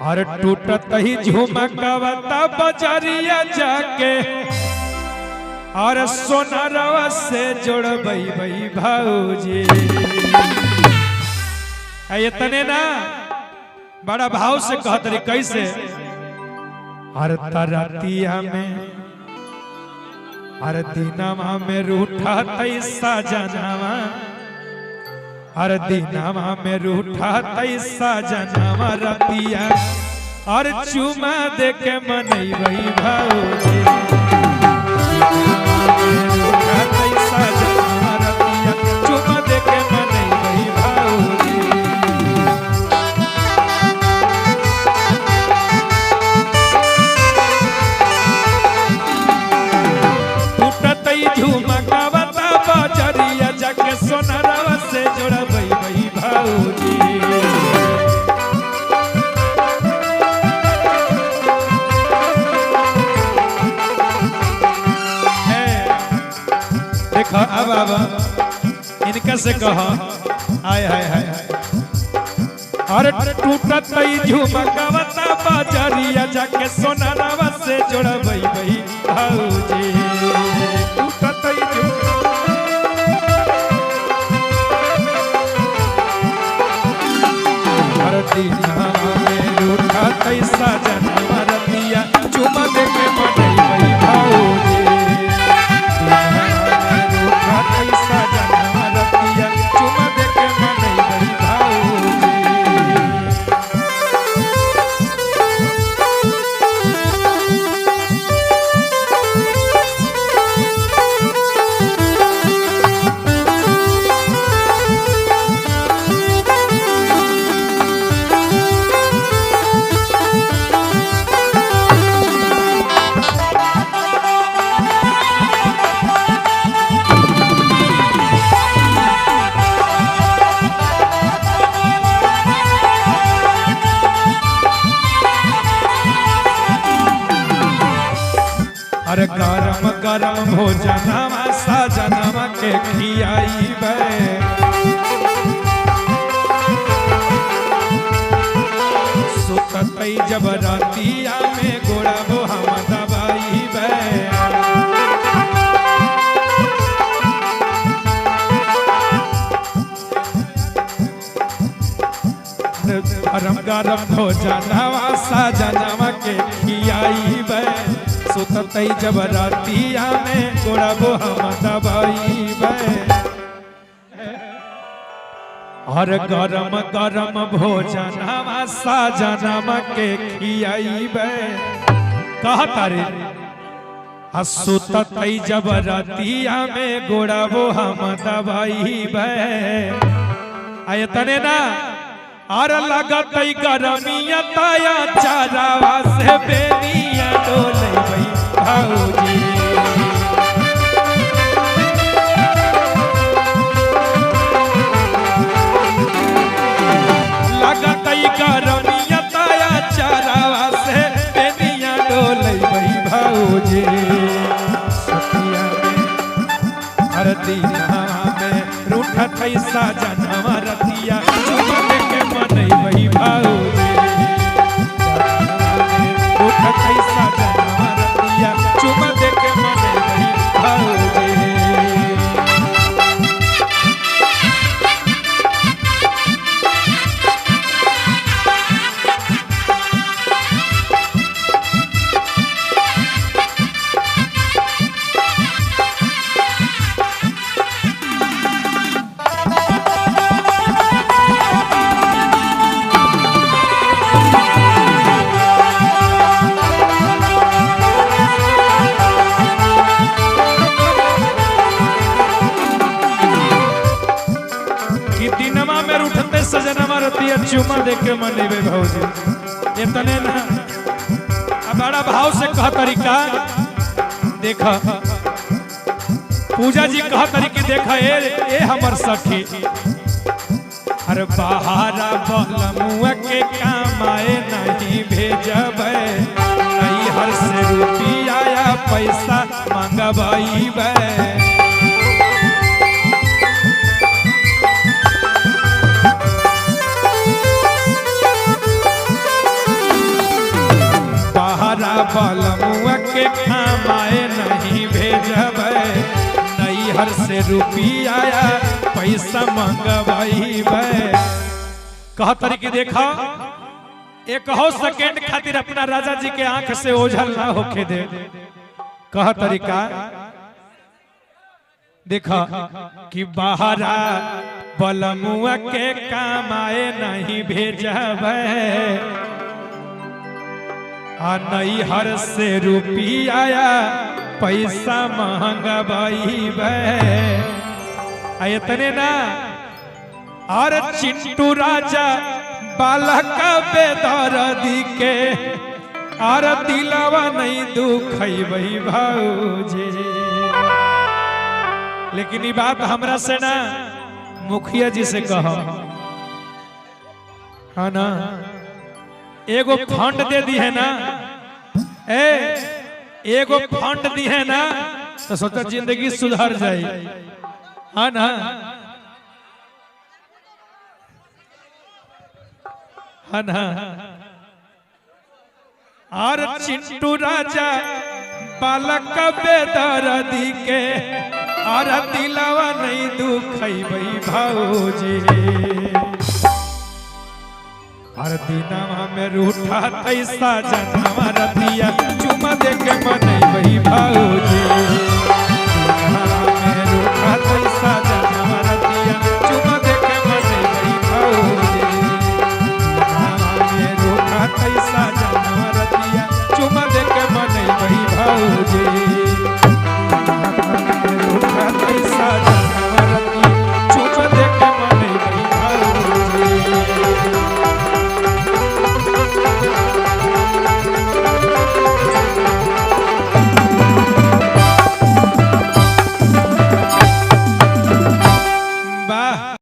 और टूटत ही झुमकवता बजरिया जाके और सोनरवा से जोड़बई बई भाऊजी। इतने ना बड़ा भाव से कहत रही कैसे हर तरतिया में हर दीनामा में रूठा तैसा जनामा हर दीनामा में रूठा तैसा जनामा रतिया और चुमा दे के मनई वही भाऊजी। रूठा तैसा जनामा रतिया चुमा दे के मनई वही भाऊजी। झुमकवता बजरिया जाके सोनरवा से जोड़बई बई भाऊजी। देखो अब इनका से कहो आय हाय हाय और टूटत झुमकवता बजरिया जाके सोनरवा से जोड़बई बई भाऊजी। रूठा तैसा जनामा रतिया चुमा दे के मनई बई भाऊजी। रूठा तैसा जनामा रतिया चुमा दे के मनई बई भाऊजी। अरे गरम गरम भोजनवा सजनवा के खियाइबे सुततई जब रातिया में गोड़ाबो हम दबाइबे। गरम गरम भोजनवा सजनवा के खियाइबे सुततई जब रातिया में गोड़ाबो हम दबाइबे। और गरम गरम भोजनवा सजनवा के खियाइबे कहता रे सुततई जब रातिया में गोड़ाबो हम दबाइबे। तने ना और लगतई गरमिया ताया चारावा से बेनिया डोले बई भाऊजी। लगतई गरमिया ताया चारावा से बेनिया डोले बई भाऊजी। सतिया में हर दीना में रूठा तैसा जनामा रतिया चुमा दे के मनई बई भाऊजी। रूठा तैसा जनामा रतिया चुमा दे के मनई बई भाऊजी। सजनवा रतिया चुमा दे के मनईबे भाऊजी। इतने ना बड़ा भाव से कह तरीका देखा पूजा जी कह तरीके देखा ए हमर सखी अरे बहारा बलमुआ के कामाए नहीं भेजबे नहीं हर से रुपया या पैसा मंगवाइबे। बलमुआ के खामाए नहीं भेजबै नैहर से रुपया पैसा मंगवाइबै। कह तरीके देखा एक हो सेकेंड खातिर अपना राजा जी के आंख से ओझल ना होके दे। कह तरीका देखा कि बाहरा बलमुआ के कमाए नहीं भेजबै आ नैहर से रुपया पैसा मंगवाइबै। इतने ना और चिंटू राजा बालक बेदर्दी के और दिलवा नहीं दुखैबै भौजी। लेकिन ये बात हमरा से ना मुखिया जी से कहो है ना, एगो फंड दे दी है ना, एगो फंड दी है ना तो सोचा जिंदगी सुधर जाए है ना। है ना और चिंटू राजा बालक बेदर्दी के और दिलवा नहीं दुखैबै भौजी। और दिनवा में रूठा तैसा जनवा रतिया चुमा दे के मनैबै भौजी।